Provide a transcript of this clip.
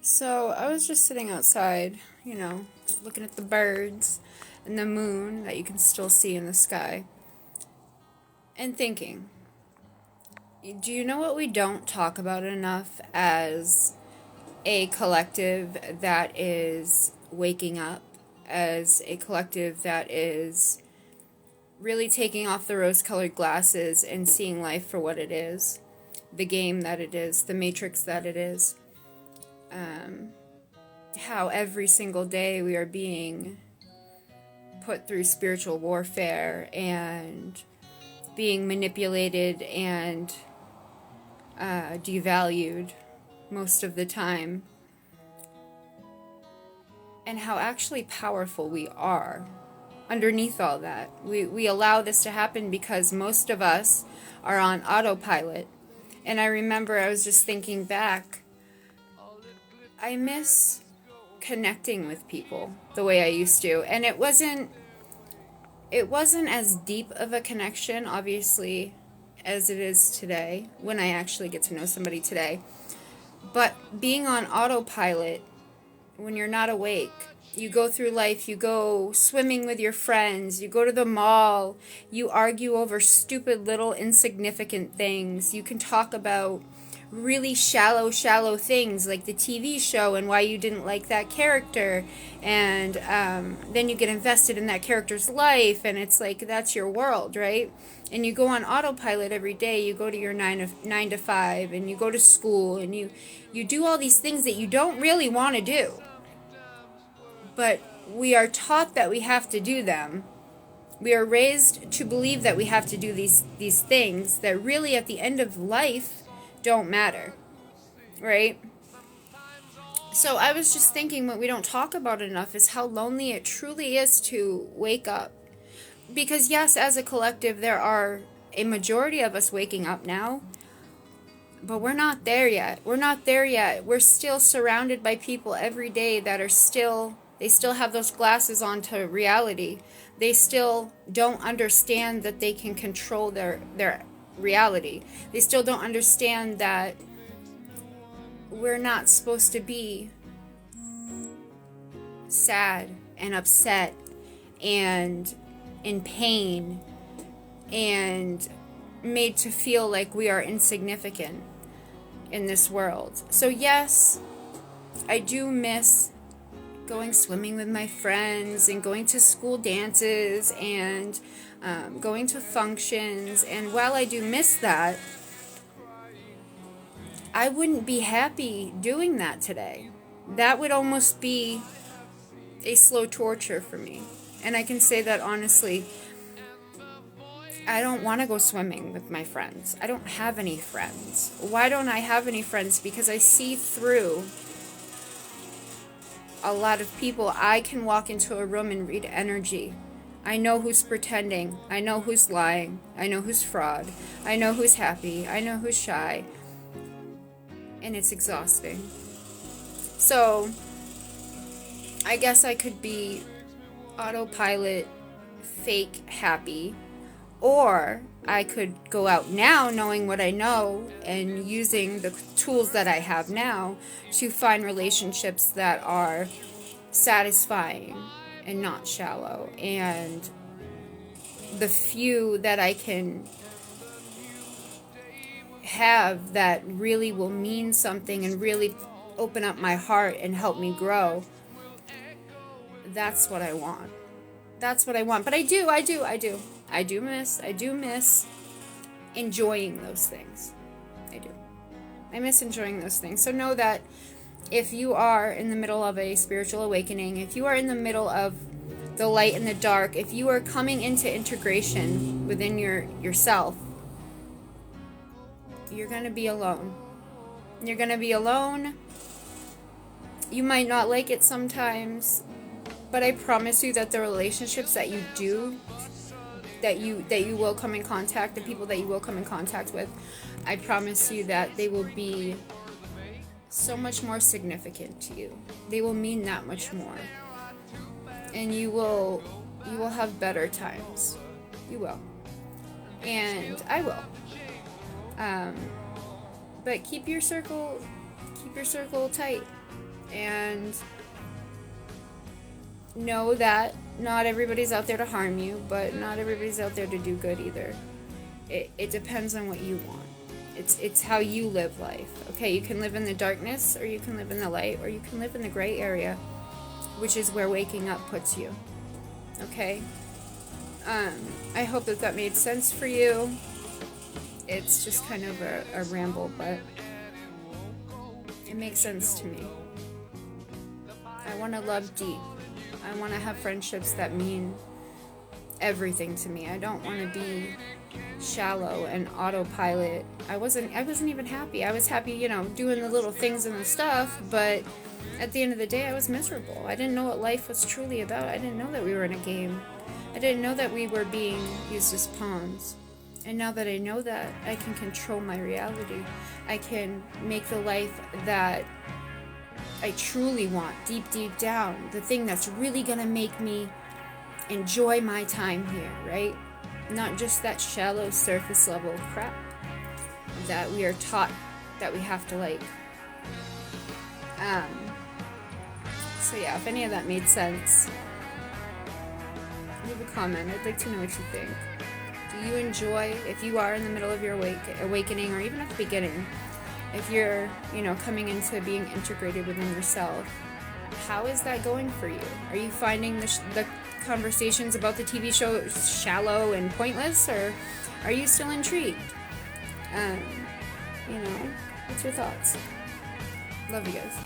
So I was just sitting outside, looking at the birds and the moon that you can still see in the sky, and thinking, do you know what we don't talk about enough as a collective that is waking up, as a collective that is really taking off the rose colored glasses and seeing life for what it is, the game that it is, the matrix that it is? How every single day we are being put through spiritual warfare and being manipulated and devalued most of the time, and how actually powerful we are underneath all that. We allow this to happen because most of us are on autopilot. And I remember I was just thinking back, I miss connecting with people the way I used to. And it wasn't as deep of a connection, obviously, as it is today, when I actually get to know somebody today. But being on autopilot, when you're not awake, you go through life, you go swimming with your friends, you go to the mall, you argue over stupid little insignificant things. You can talk about really shallow things like the TV show and why you didn't like that character, and then you get invested in that character's life, and it's like that's your world, right? And you go on autopilot every day. You go to your 9 to 5, and you go to school, and you do all these things that you don't really want to do, but we are taught that we have to do them. We are raised to believe that we have to do these things that really at the end of life don't matter, right? So I was just thinking, what we don't talk about enough is how lonely it truly is to wake up. Because yes, as a collective, there are a majority of us waking up now, but we're not there yet. We're still surrounded by people every day that are they still have those glasses onto reality. They still don't understand that they can control their reality. They still don't understand that we're not supposed to be sad and upset and in pain and made to feel like we are insignificant in this world. So yes, I do miss going swimming with my friends and going to school dances and going to functions. And while I do miss that, I wouldn't be happy doing that today. That would almost be a slow torture for me. And I can say that honestly. I don't want to go swimming with my friends. I don't have any friends. Why don't I have any friends? Because I see through a lot of people. I can walk into a room and read energy. I know who's pretending. I know who's lying. I know who's fraud. I know who's happy. I know who's shy. And it's exhausting. So I guess I could be autopilot, fake happy, or I could go out now knowing what I know and using the tools that I have now to find relationships that are satisfying and not shallow. And the few that I can have that really will mean something and really open up my heart and help me grow, that's what I want. That's what I want. But I do miss enjoying those things. I do. I miss enjoying those things. So know that if you are in the middle of a spiritual awakening, if you are in the middle of the light and the dark, if you are coming into integration within yourself, you're going to be alone. You're going to be alone. You might not like it sometimes, but I promise you that the relationships that you do, that you will come in contact, the people that you will come in contact with, I promise you that they will be so much more significant to you. They will mean that much more. And you will have better times. You will. And I will. But keep your circle tight. And know that not everybody's out there to harm you, but not everybody's out there to do good either. It depends on what you want. It's how you live life. Okay, you can live in the darkness, or you can live in the light, or you can live in the gray area, which is where waking up puts you. Okay? I hope that made sense for you. It's just kind of a ramble, but it makes sense to me. I want to love deep. I want to have friendships that mean everything to me. I don't want to be shallow and autopilot. I wasn't even happy. I was happy, doing the little things and the stuff, but at the end of the day I was miserable. I didn't know what life was truly about. I didn't know that we were in a game. I didn't know that we were being used as pawns. And now that I know that, I can control my reality. I can make the life that I truly want, deep, deep down. The thing that's really gonna make me enjoy my time here, right? Not just that shallow surface level crap that we are taught that we have to like. So yeah, if any of that made sense, leave a comment. I'd like to know what you think. Do you enjoy, if you are in the middle of your awakening, or even at the beginning, if you're, coming into being integrated within yourself, how is that going for you? Are you finding the conversations about the TV show shallow and pointless, or are you still intrigued? What's your thoughts? Love you guys.